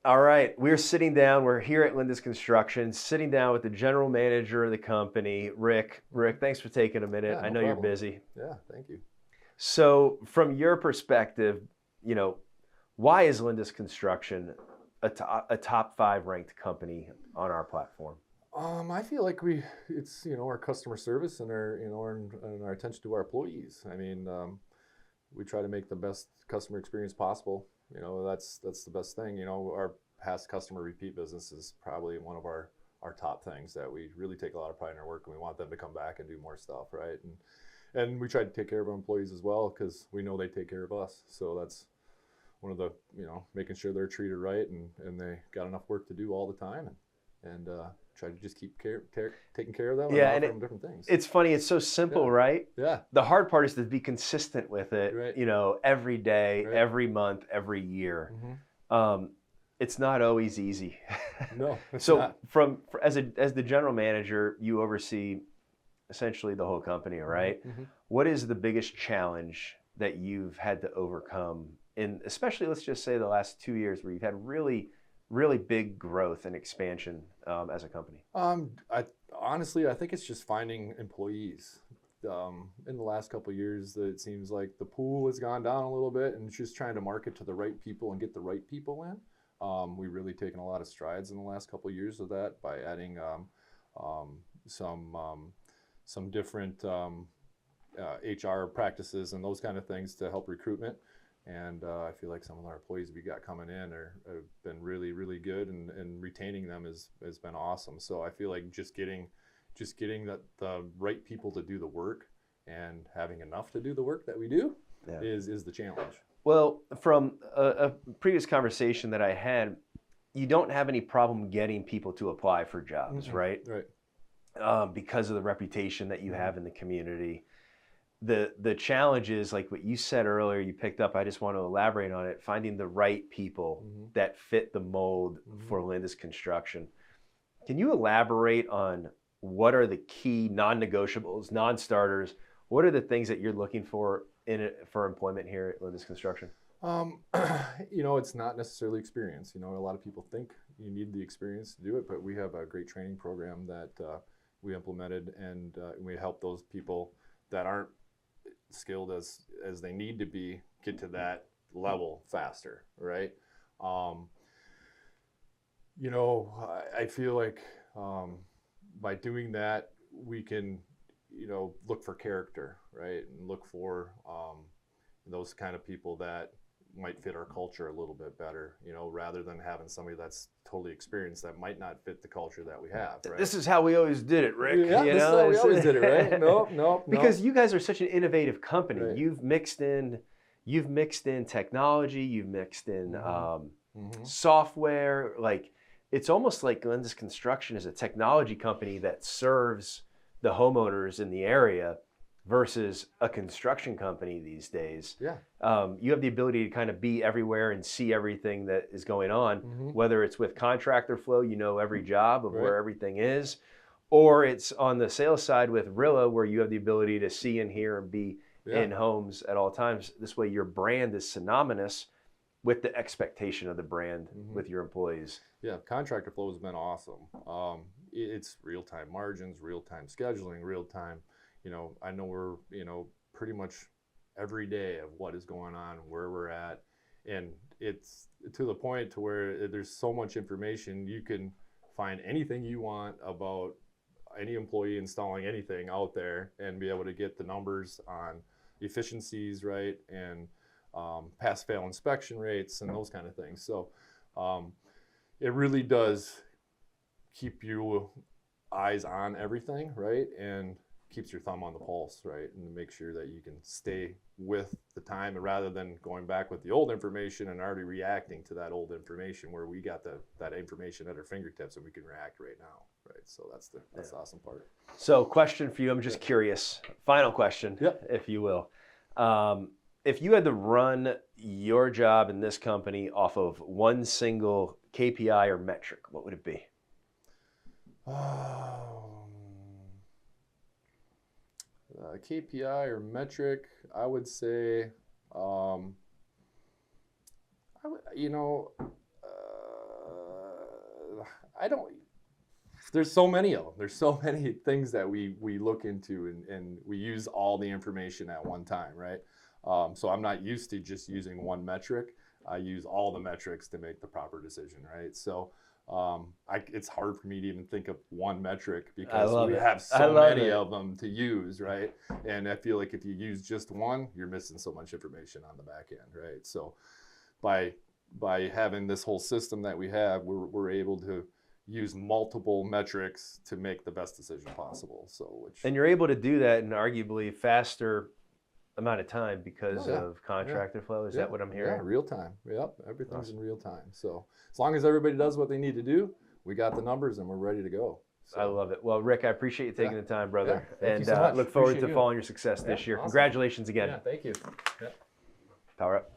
All right, we're sitting down. We're here at Lindus Construction, sitting down with the general manager of the company, Rick. Rick, thanks for taking a minute. Yeah, I no know you're problem. busy. Yeah, thank you. So, from your perspective, why is Lindus Construction a top 5 ranked company on our platform? I feel like it's our customer service and our attention to our employees. I mean, we try to make the best customer experience possible. That's the best thing. Our past customer repeat business is probably one of our top things that we really take a lot of pride in our work, and we want them to come back and do more stuff, right? And we try to take care of our employees as well, because we know they take care of us. So that's one of the, making sure they're treated right, and they got enough work to do all the time, and try to just keep taking care of them and offer them different things. It's funny, it's so simple, right? Yeah. The hard part is to be consistent with it, right. Every day, Right. every month, every year. Mm-hmm. It's not always easy. No, it's so not. as the general manager, you oversee essentially the whole company, right? Mm-hmm. What is the biggest challenge that you've had to overcome in, especially, let's just say, the last 2 years, where you've had really, really big growth and expansion as a company? Honestly, I think it's just finding employees. In the last couple of years, it seems like the pool has gone down a little bit, and it's just trying to market to the right people and get the right people in. We've really taken a lot of strides in the last couple of years of that by adding some different HR practices and those kind of things to help recruitment. And I feel like some of our employees we got coming in have been really, really good, and retaining them has been awesome. So I feel like just getting the right people to do the work, and having enough to do the work that we do is the challenge. Well, from a previous conversation that I had, you don't have any problem getting people to apply for jobs, right? Right. Because of the reputation that you have in the community. The challenge is, like what you said earlier, you picked up, I just want to elaborate on it, finding the right people that fit the mold for Lindus Construction. Can you elaborate on what are the key non-negotiables, non-starters? What are the things that you're looking for for employment here at Lindus Construction? It's not necessarily experience. A lot of people think you need the experience to do it, but we have a great training program that we implemented, and we help those people that aren't skilled as they need to be get to that level faster, right? I feel like by doing that, we can look for character, right? And look for those kind of people that might fit our culture a little bit better, rather than having somebody that's totally experienced that might not fit the culture that we have, right? This is how we always did it, Rick. Yeah, this is how we always did it, right? No. Because you guys are such an innovative company. Right. You've mixed in technology, you've mixed in software. Like, it's almost like Lindus Construction is a technology company that serves the homeowners in the area versus a construction company these days. Yeah. You have the ability to kind of be everywhere and see everything that is going on, whether it's with contractor flow, every job of where everything is, or it's on the sales side with Rilla, where you have the ability to see and hear and be in homes at all times. This way, your brand is synonymous with the expectation of the brand with your employees. Yeah, contractor flow has been awesome. It's real-time margins, real-time scheduling, real-time. I know we're, pretty much every day of what is going on, where we're at. And it's to the point to where there's so much information, you can find anything you want about any employee installing anything out there, and be able to get the numbers on efficiencies, right? And pass-fail inspection rates and those kind of things. So it really does keep you eyes on everything, right? And keeps your thumb on the pulse, right? And make sure that you can stay with the time, rather than going back with the old information and already reacting to that old information, where we got that information at our fingertips and we can react right now, right? So that's the awesome part. So, question for you, I'm just curious, final question, if you will. If you had to run your job in this company off of one single KPI or metric, what would it be? KPI or metric, I would say You know, I don't. There's so many of them. There's so many things that we look into, and we use all the information at one time, right? So I'm not used to just using one metric. I use all the metrics to make the proper decision, right? So it's hard for me to even think of one metric because we have so many of them to use, right? And I feel like if you use just one, you're missing so much information on the back end, right? So by having this whole system that we have, we're able to use multiple metrics to make the best decision possible. And you're able to do that in arguably faster amount of time because of contractor flow. Is that what I'm hearing? Yeah, real time. Yep, everything's in real time. So as long as everybody does what they need to do, we got the numbers and we're ready to go. So, I love it. Well, Rick, I appreciate you taking the time, brother. Thank you so much. Look forward to following your success this year. Awesome. Congratulations again. Yeah, thank you. Power up.